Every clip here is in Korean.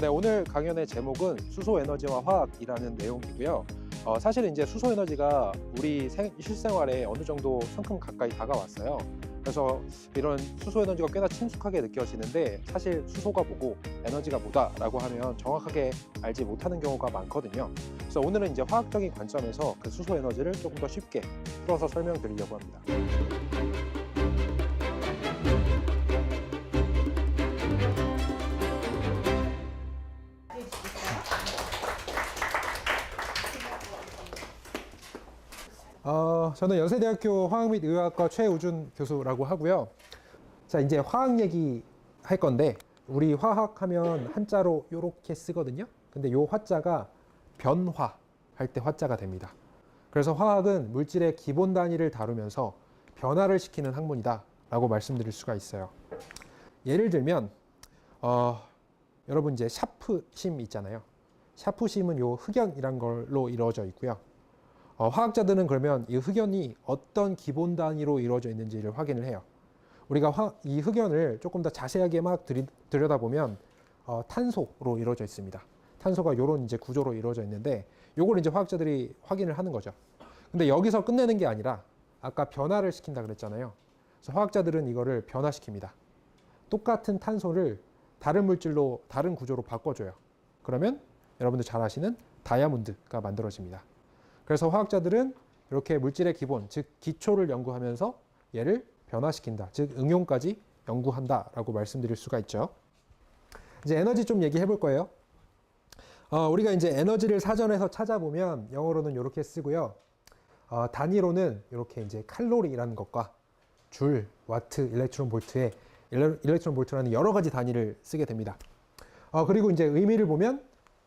네, 오늘 강연의 제목은 수소 에너지와 화학이라는 내용이고요. 사실은 이제 수소 에너지가 우리 실생활에 어느 정도 성큼 가까이 다가왔어요. 그래서 이런 수소 에너지가 꽤나 친숙하게 느껴지는데 사실 수소가 뭐고 에너지가 뭐다라고 하면 정확하게 알지 못하는 경우가 많거든요. 그래서 오늘은 이제 화학적인 관점에서 그 수소 에너지를 조금 더 쉽게 풀어서 설명드리려고 합니다. 저는 연세대학교 화학 및 의학과 최우준 교수라고 하고요. 자, 이제 화학 얘기 할 건데, 우리 화학 하면 한자로 이렇게 쓰거든요. 근데 요 화자가 변화 할 때 화자가 됩니다. 그래서 화학은 물질의 기본 단위를 다루면서 변화를 시키는 학문이다 라고 말씀드릴 수가 있어요. 예를 들면 여러분 이제 샤프심 있잖아요. 샤프심은 요 흑연이란 걸로 이루어져 있고요. 화학자들은 그러면 이 흑연이 어떤 기본 단위로 이루어져 있는지를 확인을 해요. 우리가 이 흑연을 조금 더 자세하게 막 들여다보면 탄소로 이루어져 있습니다. 탄소가 이런 이제 구조로 이루어져 있는데 요걸 이제 화학자들이 확인을 하는 거죠. 근데 여기서 끝내는 게 아니라 아까 변화를 시킨다 그랬잖아요. 그래서 화학자들은 이거를 변화시킵니다. 똑같은 탄소를 다른 물질로 다른 구조로 바꿔줘요. 그러면 여러분들 잘 아시는 다이아몬드가 만들어집니다. 그래서 화학자들은 이렇게 물질의 기본, 즉 기초를 연구하면서 얘를 변화시킨다, 즉 응용까지 연구한다라고 말씀드릴 수가 있죠. 이제 에너지 좀 얘기해 볼 거예요. 우리가 이제 에너지를 사전에서 찾아보면 영어로는 이렇게 쓰고요. 단위로는 이렇게 이제 칼로리라는 것과 줄, 와트, 일렉트론 볼트에 일렉트론 볼트라는 여러 가지 단위를 쓰게 됩니다. 그리고 이제 의미를 보면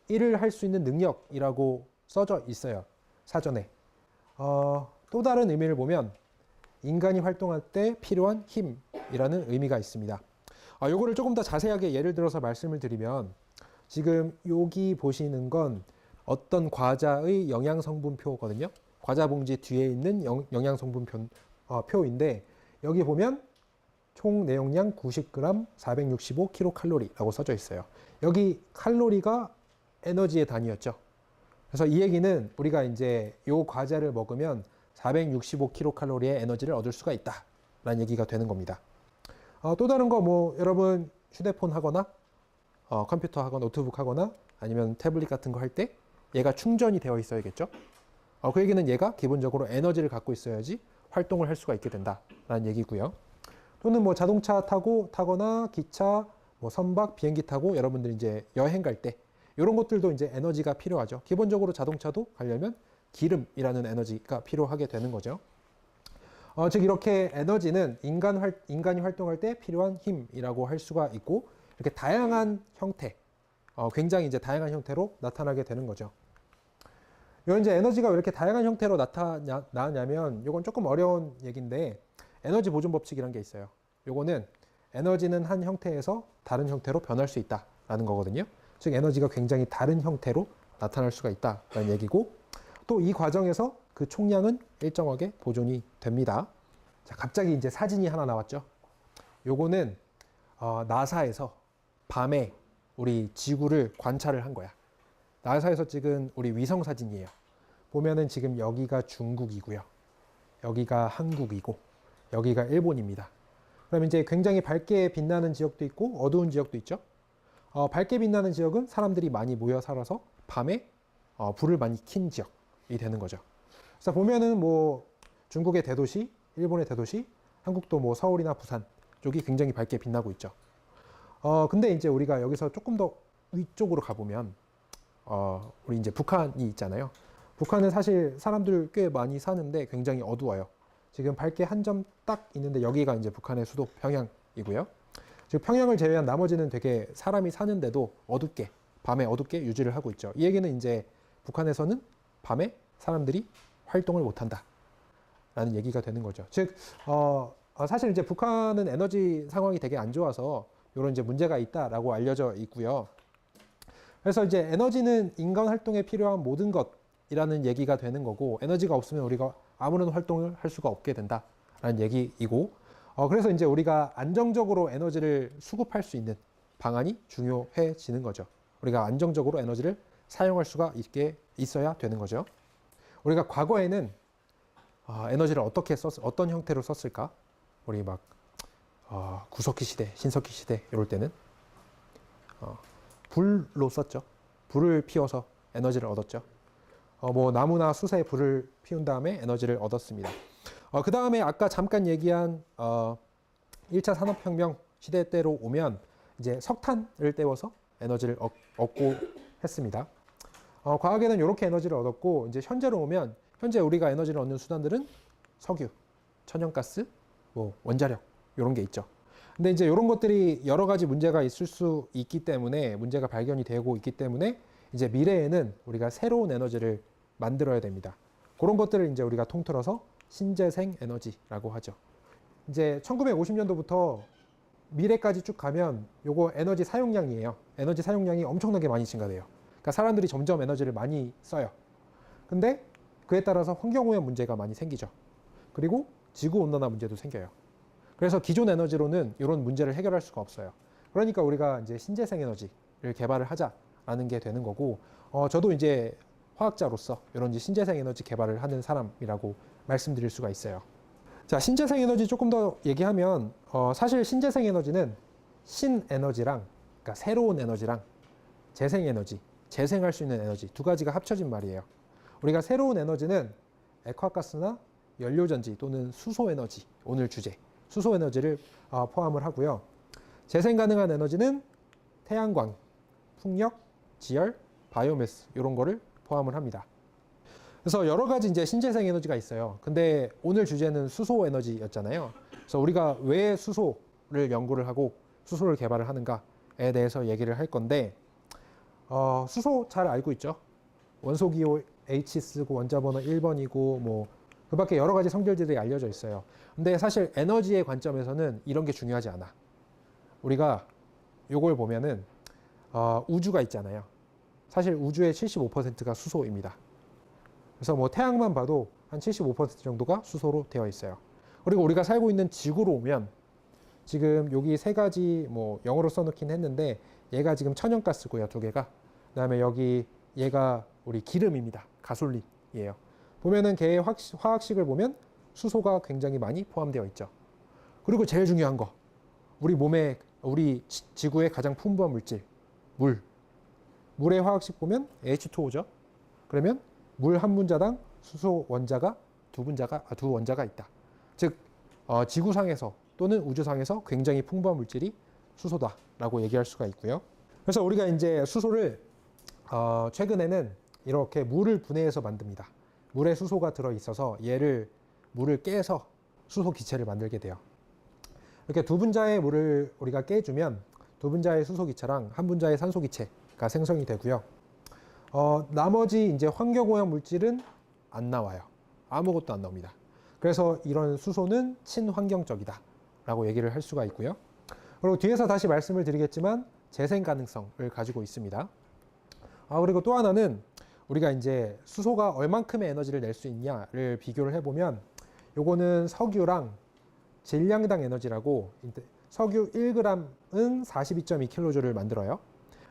일을 할 수 있는 능력이라고 써져 있어요. 사전에. 또 다른 의미를 보면 인간이 활동할 때 필요한 힘이라는 의미가 있습니다. 요거를 조금 더 자세하게 예를 들어서 말씀을 드리면 지금 여기 보시는 건 어떤 과자의 영양성분표거든요. 과자 봉지 뒤에 있는 영양성분표 표인데 여기 보면 총 내용량 90g 465kcal라고 써져 있어요. 여기 칼로리가 에너지의 단위였죠. 그래서 이 얘기는 우리가 이제 요 과자를 먹으면 465kcal의 에너지를 얻을 수가 있다 라는 얘기가 되는 겁니다. 또 다른 거 뭐 여러분 휴대폰 하거나 컴퓨터 하거나 노트북 하거나 아니면 태블릿 같은 거 할 때 얘가 충전이 되어 있어야겠죠. 그 얘기는 얘가 기본적으로 에너지를 갖고 있어야지 활동을 할 수가 있게 된다 라는 얘기고요. 또는 뭐 자동차 타거나 기차, 뭐 선박, 비행기 타고 여러분들 이제 여행 갈 때 이런 것들도 이제 에너지가 필요하죠. 기본적으로 자동차도 가려면 기름이라는 에너지가 필요하게 되는 거죠. 즉 이렇게 에너지는 인간이 활동할 때 필요한 힘이라고 할 수가 있고 이렇게 다양한 형태, 굉장히 이제 다양한 형태로 나타나게 되는 거죠. 이런 이제 에너지가 왜 이렇게 다양한 형태로 나타나냐면 이건 조금 어려운 얘기인데 에너지 보존 법칙이라는 게 있어요. 요거는 에너지는 한 형태에서 다른 형태로 변할 수 있다라는 거거든요. 즉 에너지가 굉장히 다른 형태로 나타날 수가 있다라는 얘기고 또 이 과정에서 그 총량은 일정하게 보존이 됩니다. 자, 갑자기 이제 사진이 하나 나왔죠. 요거는 나사에서 밤에 우리 지구를 관찰을 한 거야. 나사에서 찍은 우리 위성 사진이에요. 보면은 지금 여기가 중국이고요. 여기가 한국이고 여기가 일본입니다. 그럼 이제 굉장히 밝게 빛나는 지역도 있고 어두운 지역도 있죠. 밝게 빛나는 지역은 사람들이 많이 모여 살아서 밤에 불을 많이 킨 지역이 되는 거죠. 그래서 보면은 뭐 중국의 대도시, 일본의 대도시, 한국도 뭐 서울이나 부산 쪽이 굉장히 밝게 빛나고 있죠. 근데 이제 우리가 여기서 조금 더 위쪽으로 가보면 우리 이제 북한이 있잖아요. 북한은 사실 사람들 꽤 많이 사는데 굉장히 어두워요. 지금 밝게 한 점 딱 있는데 여기가 이제 북한의 수도 평양이고요. 즉 평양을 제외한 나머지는 되게 사람이 사는데도 어둡게 밤에 어둡게 유지를 하고 있죠. 이 얘기는 이제 북한에서는 밤에 사람들이 활동을 못한다 라는 얘기가 되는 거죠. 즉 사실 이제 북한은 에너지 상황이 되게 안 좋아서 이런 이제 문제가 있다라고 알려져 있고요. 그래서 이제 에너지는 인간 활동에 필요한 모든 것이라는 얘기가 되는 거고 에너지가 없으면 우리가 아무런 활동을 할 수가 없게 된다라는 얘기이고 그래서 이제 우리가 안정적으로 에너지를 수급할 수 있는 방안이 중요해지는 거죠. 우리가 안정적으로 에너지를 사용할 수가 있어야 되는 거죠. 우리가 과거에는 에너지를 어떤 형태로 썼을까? 우리 막 구석기 시대, 신석기 시대 이럴 때는 불로 썼죠. 불을 피워서 에너지를 얻었죠. 뭐 나무나 숯에 불을 피운 다음에 에너지를 얻었습니다. 그 다음에 아까 잠깐 얘기한 1차 산업혁명 시대 때로 오면 이제 석탄을 떼워서 에너지를 얻고 했습니다. 과학에는 이렇게 에너지를 얻었고, 이제 현재로 오면 현재 우리가 에너지를 얻는 수단들은 석유, 천연가스, 뭐 원자력 이런 게 있죠. 근데 이제 이런 것들이 여러 가지 문제가 있을 수 있기 때문에, 문제가 발견이 되고 있기 때문에 이제 미래에는 우리가 새로운 에너지를 만들어야 됩니다. 그런 것들을 이제 우리가 통틀어서 신재생 에너지라고 하죠. 이제 1950년도부터 미래까지 쭉 가면 요거 에너지 사용량이에요. 에너지 사용량이 엄청나게 많이 증가돼요. 그러니까 사람들이 점점 에너지를 많이 써요. 근데 그에 따라서 환경오염 문제가 많이 생기죠. 그리고 지구온난화 문제도 생겨요. 그래서 기존 에너지로는 이런 문제를 해결할 수가 없어요. 그러니까 우리가 이제 신재생 에너지를 개발을 하자라는 게 되는 거고, 저도 이제 화학자로서 이런 신재생 에너지 개발을 하는 사람이라고 말씀드릴 수가 있어요. 자, 신재생 에너지 조금 더 얘기하면, 사실 신재생 에너지는 신에너지랑, 그러니까 새로운 에너지랑 재생 에너지, 재생할 수 있는 에너지 두 가지가 합쳐진 말이에요. 우리가 새로운 에너지는 액화가스나 연료전지 또는 수소에너지, 오늘 주제 수소에너지를 포함을 하고요. 재생 가능한 에너지는 태양광, 풍력, 지열, 바이오매스 이런 거를 포함을 합니다. 그래서 여러 가지 이제 신재생 에너지가 있어요. 근데 오늘 주제는 수소 에너지였잖아요. 그래서 우리가 왜 수소를 연구를 하고 수소를 개발을 하는가에 대해서 얘기를 할 건데, 수소 잘 알고 있죠? 원소기호 H 쓰고 원자 번호 1번이고 뭐 그 밖에 여러 가지 성질들이 알려져 있어요. 근데 사실 에너지의 관점에서는 이런 게 중요하지 않아. 우리가 요걸 보면은 우주가 있잖아요. 사실 우주의 75%가 수소입니다. 그래서 뭐 태양만 봐도 한 75% 정도가 수소로 되어 있어요. 그리고 우리가 살고 있는 지구로 오면 지금 여기 세 가지 뭐 영어로 써놓긴 했는데, 얘가 지금 천연가스고요, 두 개가. 그다음에 여기 얘가 우리 기름입니다. 가솔린이에요. 보면은 걔의 화학식을 보면 수소가 굉장히 많이 포함되어 있죠. 그리고 제일 중요한 거, 우리 지구의 가장 풍부한 물질, 물. 물의 화학식 보면 H2O죠. 그러면 물 한 분자당 수소 원자가 두 원자가 있다. 즉 지구상에서 또는 우주상에서 굉장히 풍부한 물질이 수소다라고 얘기할 수가 있고요. 그래서 우리가 이제 수소를 최근에는 이렇게 물을 분해해서 만듭니다. 물에 수소가 들어 있어서 물을 깨서 수소 기체를 만들게 돼요. 이렇게 두 분자의 물을 우리가 깨주면 두 분자의 수소 기체랑 한 분자의 산소 기체가 생성이 되고요. 나머지 이제 환경오염 물질은 안 나와요. 아무것도 안 나옵니다. 그래서 이런 수소는 친환경적이다라고 얘기를 할 수가 있고요. 그리고 뒤에서 다시 말씀을 드리겠지만 재생 가능성을 가지고 있습니다. 그리고 또 하나는 우리가 이제 수소가 얼만큼의 에너지를 낼 수 있냐를 비교를 해보면, 요거는 석유랑 질량당 에너지라고, 석유 1g은 42.2kJ를 만들어요.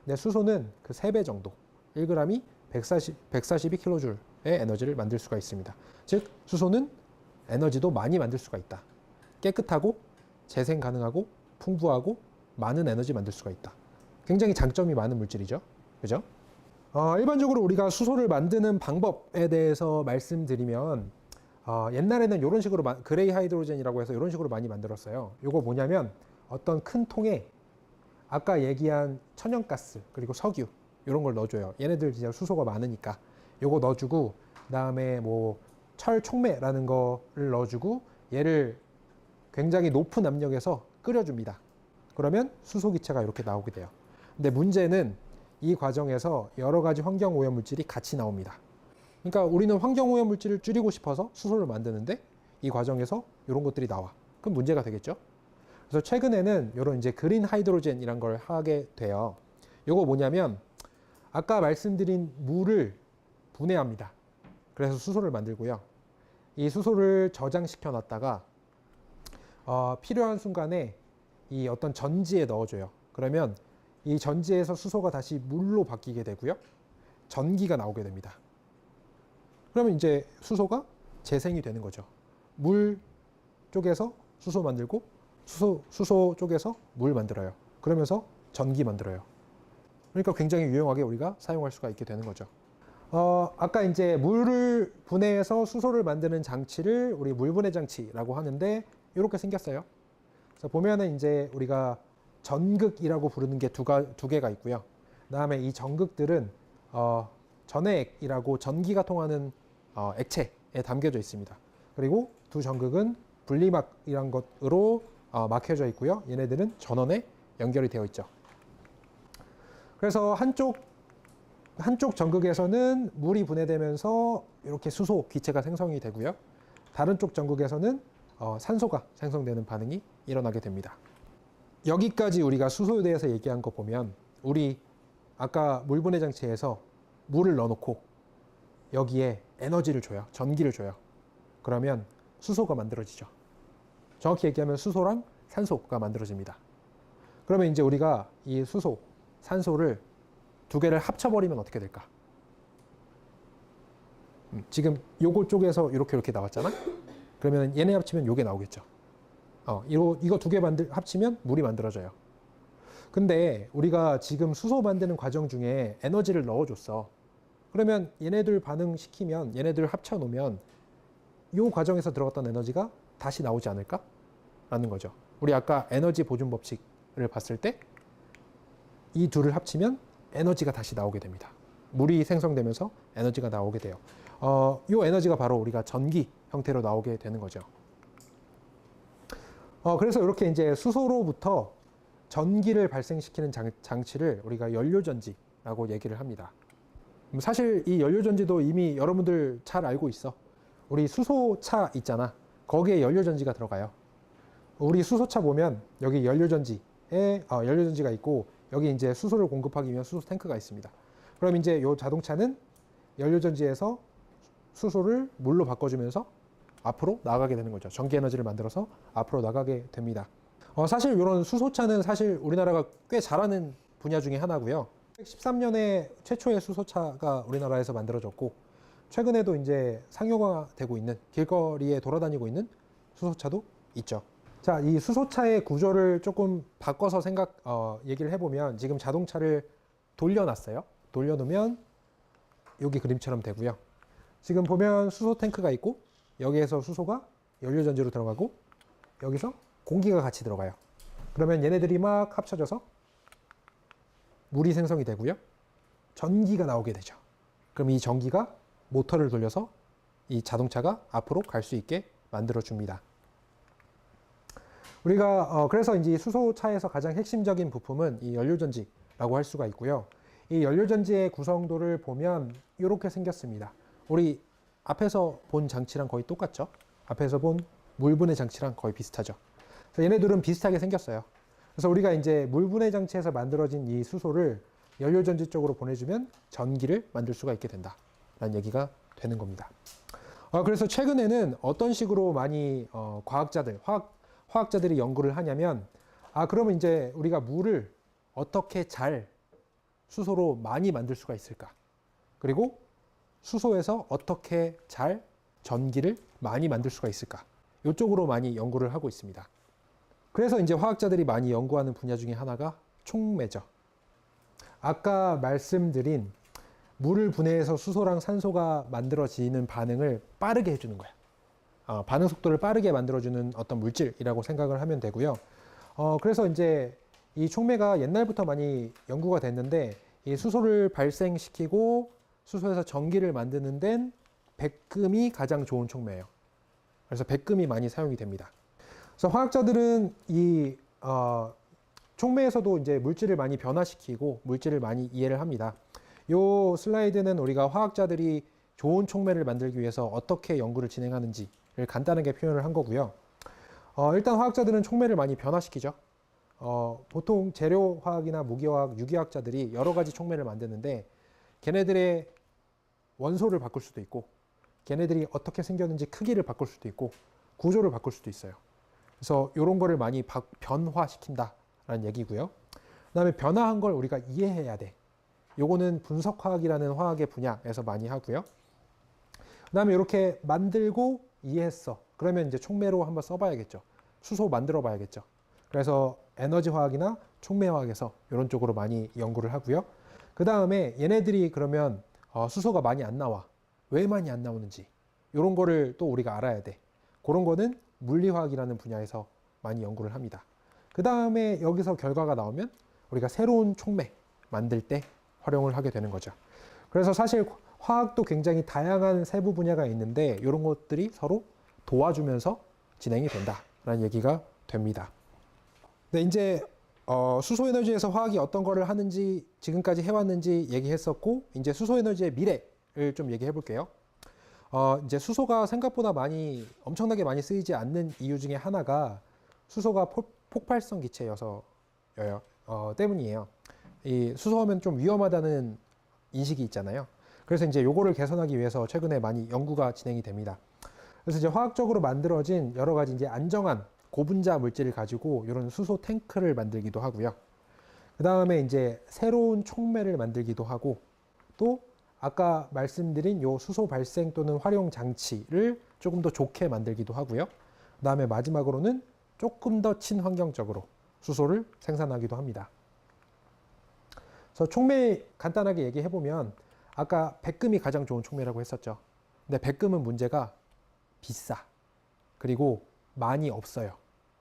근데 수소는 그 3배 정도, 1g이 142kJ의 에너지를 만들 수가 있습니다. 즉 수소는 에너지도 많이 만들 수가 있다. 깨끗하고 재생 가능하고 풍부하고 많은 에너지 만들 수가 있다. 굉장히 장점이 많은 물질이죠. 그죠? 일반적으로 우리가 수소를 만드는 방법에 대해서 말씀드리면, 옛날에는 이런 식으로 그레이 하이드로젠이라고 해서 이런 식으로 많이 만들었어요. 이거 뭐냐면 어떤 큰 통에 아까 얘기한 천연가스 그리고 석유 이런 걸 넣어줘요. 얘네들 진짜 수소가 많으니까 이거 넣어주고, 그다음에 뭐 철촉매라는 거를 넣어주고 얘를 굉장히 높은 압력에서 끓여줍니다. 그러면 수소 기체가 이렇게 나오게 돼요. 근데 문제는 이 과정에서 여러 가지 환경오염 물질이 같이 나옵니다. 그러니까 우리는 환경오염 물질을 줄이고 싶어서 수소를 만드는데 이 과정에서 이런 것들이 나와. 그럼 문제가 되겠죠? 그래서 최근에는 이런 이제 그린 하이드로젠이란 걸 하게 돼요. 이거 뭐냐면 아까 말씀드린 물을 분해합니다. 그래서 수소를 만들고요. 이 수소를 저장시켜 놨다가 필요한 순간에 이 어떤 전지에 넣어줘요. 그러면 이 전지에서 수소가 다시 물로 바뀌게 되고요. 전기가 나오게 됩니다. 그러면 이제 수소가 재생이 되는 거죠. 물 쪽에서 수소 만들고 수소 쪽에서 물 만들어요. 그러면서 전기 만들어요. 그러니까 굉장히 유용하게 우리가 사용할 수가 있게 되는 거죠. 아까 이제 물을 분해해서 수소를 만드는 장치를 우리 물분해 장치라고 하는데 이렇게 생겼어요. 그래서 보면은 이제 우리가 전극이라고 부르는 게 두 개가 있고요. 그다음에 이 전극들은 전해액이라고 전기가 통하는 액체에 담겨져 있습니다. 그리고 두 전극은 분리막이란 것으로 막혀져 있고요. 얘네들은 전원에 연결이 되어 있죠. 그래서 한쪽 전극에서는 물이 분해되면서 이렇게 수소 기체가 생성이 되고요. 다른 쪽 전극에서는 산소가 생성되는 반응이 일어나게 됩니다. 여기까지 우리가 수소에 대해서 얘기한 거 보면 우리 아까 물 분해 장치에서 물을 넣어놓고 여기에 에너지를 줘요. 전기를 줘요. 그러면 수소가 만들어지죠. 정확히 얘기하면 수소랑 산소가 만들어집니다. 그러면 이제 우리가 이 수소, 산소를 두 개를 합쳐버리면 어떻게 될까? 지금 요거 쪽에서 이렇게 나왔잖아? 그러면 얘네 합치면 요게 나오겠죠. 이거 두 개 합치면 물이 만들어져요. 근데 우리가 지금 수소 만드는 과정 중에 에너지를 넣어줬어. 그러면 얘네들 반응시키면, 얘네들 합쳐놓으면 요 과정에서 들어갔던 에너지가 다시 나오지 않을까? 라는 거죠. 우리 아까 에너지 보존 법칙을 봤을 때 이 둘을 합치면 에너지가 다시 나오게 됩니다. 물이 생성되면서 에너지가 나오게 돼요. 이 에너지가 바로 우리가 전기 형태로 나오게 되는 거죠. 그래서 이렇게 이제 수소로부터 전기를 발생시키는 장치를 우리가 연료전지라고 얘기를 합니다. 사실 이 연료전지도 이미 여러분들 잘 알고 있어. 우리 수소차 있잖아. 거기에 연료전지가 들어가요. 우리 수소차 보면 여기 연료전지가 있고 여기 이제 수소를 공급하기 위한 수소 탱크가 있습니다. 그럼 이제 이 자동차는 연료전지에서 수소를 물로 바꿔주면서 앞으로 나가게 되는 거죠. 전기 에너지를 만들어서 앞으로 나가게 됩니다. 사실 이런 수소차는 사실 우리나라가 꽤 잘하는 분야 중에 하나고요. 2013년에 최초의 수소차가 우리나라에서 만들어졌고 최근에도 이제 상용화되고 있는 길거리에 돌아다니고 있는 수소차도 있죠. 자, 이 수소차의 구조를 조금 바꿔서 얘기를 해보면 지금 자동차를 돌려놨어요. 돌려놓으면 여기 그림처럼 되고요. 지금 보면 수소 탱크가 있고 여기에서 수소가 연료전지로 들어가고 여기서 공기가 같이 들어가요. 그러면 얘네들이 막 합쳐져서 물이 생성이 되고요. 전기가 나오게 되죠. 그럼 이 전기가 모터를 돌려서 이 자동차가 앞으로 갈 수 있게 만들어줍니다. 우리가 그래서 이제 수소차에서 가장 핵심적인 부품은 이 연료전지라고 할 수가 있고요. 이 연료전지의 구성도를 보면 이렇게 생겼습니다. 우리 앞에서 본 장치랑 거의 똑같죠? 앞에서 본 물분해 장치랑 거의 비슷하죠. 그래서 얘네들은 비슷하게 생겼어요. 그래서 우리가 이제 물분해 장치에서 만들어진 이 수소를 연료전지 쪽으로 보내주면 전기를 만들 수가 있게 된다라는 얘기가 되는 겁니다. 그래서 최근에는 어떤 식으로 많이 화학자들이 연구를 하냐면 그러면 이제 우리가 물을 어떻게 잘 수소로 많이 만들 수가 있을까? 그리고 수소에서 어떻게 잘 전기를 많이 만들 수가 있을까? 이쪽으로 많이 연구를 하고 있습니다. 그래서 이제 화학자들이 많이 연구하는 분야 중에 하나가 촉매죠. 아까 말씀드린 물을 분해해서 수소랑 산소가 만들어지는 반응을 빠르게 해주는 거야. 반응 속도를 빠르게 만들어주는 어떤 물질이라고 생각을 하면 되고요. 그래서 이제 이 촉매가 옛날부터 많이 연구가 됐는데 이 수소를 발생시키고 수소에서 전기를 만드는 데는 백금이 가장 좋은 촉매예요. 그래서 백금이 많이 사용이 됩니다. 그래서 화학자들은 이 촉매에서도 이제 물질을 많이 변화시키고 물질을 많이 이해를 합니다. 이 슬라이드는 우리가 화학자들이 좋은 촉매를 만들기 위해서 어떻게 연구를 진행하는지를 간단하게 표현을 한 거고요. 일단 화학자들은 촉매를 많이 변화시키죠. 보통 재료화학이나 무기화학, 유기화학자들이 여러 가지 촉매를 만드는데 걔네들의 원소를 바꿀 수도 있고 걔네들이 어떻게 생겼는지 크기를 바꿀 수도 있고 구조를 바꿀 수도 있어요. 그래서 이런 거를 많이 변화시킨다라는 얘기고요. 그다음에 변화한 걸 우리가 이해해야 돼. 요거는 분석화학이라는 화학의 분야에서 많이 하고요. 그다음에 이렇게 만들고 이해했어. 그러면 이제 촉매로 한번 써봐야겠죠. 수소 만들어 봐야겠죠. 그래서 에너지 화학이나 촉매 화학에서 이런 쪽으로 많이 연구를 하고요. 그 다음에 얘네들이 그러면 수소가 많이 안 나와. 왜 많이 안 나오는지 이런 거를 또 우리가 알아야 돼. 그런 거는 물리화학이라는 분야에서 많이 연구를 합니다. 그 다음에 여기서 결과가 나오면 우리가 새로운 촉매 만들 때 활용을 하게 되는 거죠. 그래서 사실 화학도 굉장히 다양한 세부 분야가 있는데 이런 것들이 서로 도와주면서 진행이 된다라는 얘기가 됩니다. 네, 이제 수소 에너지에서 화학이 어떤 거를 하는지 지금까지 해왔는지 얘기했었고 이제 수소 에너지의 미래를 좀 얘기해 볼게요. 이제 수소가 생각보다 엄청나게 많이 쓰이지 않는 이유 중에 하나가 수소가 폭발성 기체여서 때문이에요. 이 수소하면 좀 위험하다는 인식이 있잖아요. 그래서 이제 요거를 개선하기 위해서 최근에 많이 연구가 진행이 됩니다. 그래서 이제 화학적으로 만들어진 여러 가지 이제 안정한 고분자 물질을 가지고 이런 수소 탱크를 만들기도 하고요. 그 다음에 이제 새로운 촉매를 만들기도 하고 또 아까 말씀드린 요 수소 발생 또는 활용 장치를 조금 더 좋게 만들기도 하고요. 그 다음에 마지막으로는 조금 더 친환경적으로 수소를 생산하기도 합니다. 그래서 촉매 간단하게 얘기해 보면 아까 백금이 가장 좋은 촉매라고 했었죠. 근데 백금은 문제가 비싸. 그리고 많이 없어요.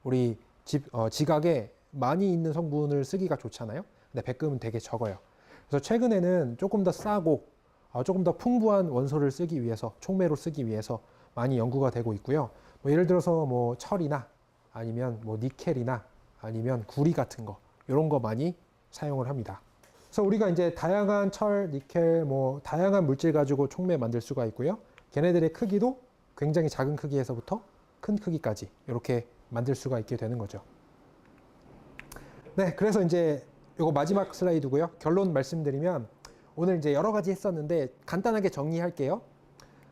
우리 지각에 많이 있는 성분을 쓰기가 좋잖아요. 근데 백금은 되게 적어요. 그래서 최근에는 조금 더 싸고 조금 더 풍부한 원소를 쓰기 위해서 촉매로 쓰기 위해서 많이 연구가 되고 있고요. 뭐 예를 들어서 뭐 철이나 아니면 뭐 니켈이나 아니면 구리 같은 거 이런 거 많이 사용을 합니다. 그래서 우리가 이제 다양한 철, 니켈, 뭐 다양한 물질 가지고 촉매 만들 수가 있고요. 걔네들의 크기도 굉장히 작은 크기에서부터 큰 크기까지 이렇게 만들 수가 있게 되는 거죠. 네, 그래서 이제 이거 마지막 슬라이드고요. 결론 말씀드리면 오늘 이제 여러 가지 했었는데 간단하게 정리할게요.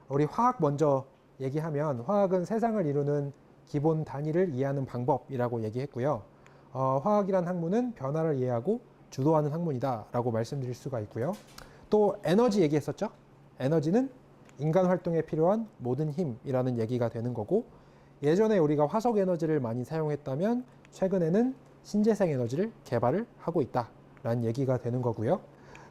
우리 화학 먼저 얘기하면 화학은 세상을 이루는 기본 단위를 이해하는 방법이라고 얘기했고요. 화학이란 학문은 변화를 이해하고 주도하는 학문이다라고 말씀드릴 수가 있고요. 또 에너지 얘기했었죠. 에너지는 인간 활동에 필요한 모든 힘이라는 얘기가 되는 거고 예전에 우리가 화석 에너지를 많이 사용했다면 최근에는 신재생 에너지를 개발을 하고 있다라는 얘기가 되는 거고요.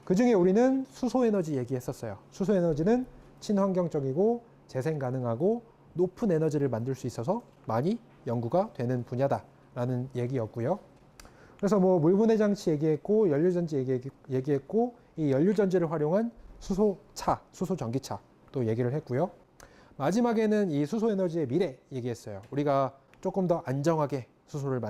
그 중에 우리는 수소 에너지 얘기했었어요. 수소 에너지는 친환경적이고 재생 가능하고 높은 에너지를 만들 수 있어서 많이 연구가 되는 분야다라는 얘기였고요. 그래서 뭐 물분해 장치 얘기했고 연료전지 얘기했고 이 연료전지를 활용한 수소차, 수소전기차 또 얘기를 했고요. 마지막에는 이 수소 에너지의 미래 얘기했어요. 우리가 조금 더 안정하게 수소를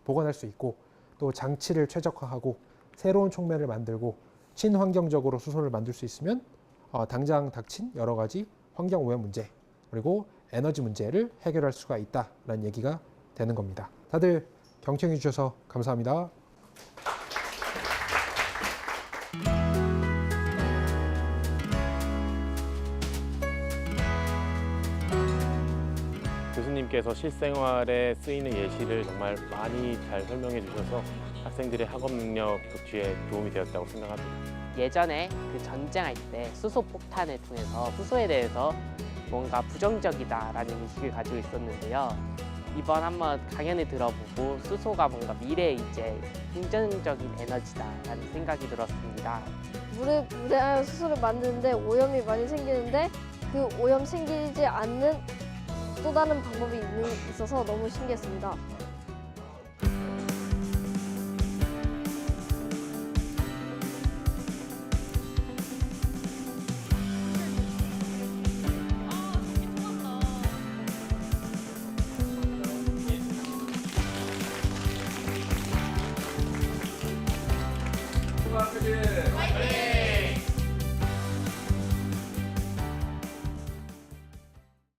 보관할 수 있고 또 장치를 최적화하고 새로운 촉매를 만들고 친환경적으로 수소를 만들 수 있으면 당장 닥친 여러 가지 환경 오염 문제 그리고 에너지 문제를 해결할 수가 있다라는 얘기가 되는 겁니다. 다들 경청해 주셔서 감사합니다. 교수님께서 실생활에 쓰이는 예시를 정말 많이 잘 설명해 주셔서 학생들의 학업 능력 격취에 도움이 되었다고 생각합니다. 예전에 그 전쟁할 때 수소 폭탄을 통해서 수소에 대해서 뭔가 부정적이다라는 인식을 가지고 있었는데요. 이번 한번 강연을 들어보고 수소가 뭔가 미래의 이제 긍정적인 에너지다라는 생각이 들었습니다. 물에 안에 수소를 만드는데 오염이 많이 생기는데 그 오염 생기지 않는 또 다른 방법이 있어서 너무 신기했습니다.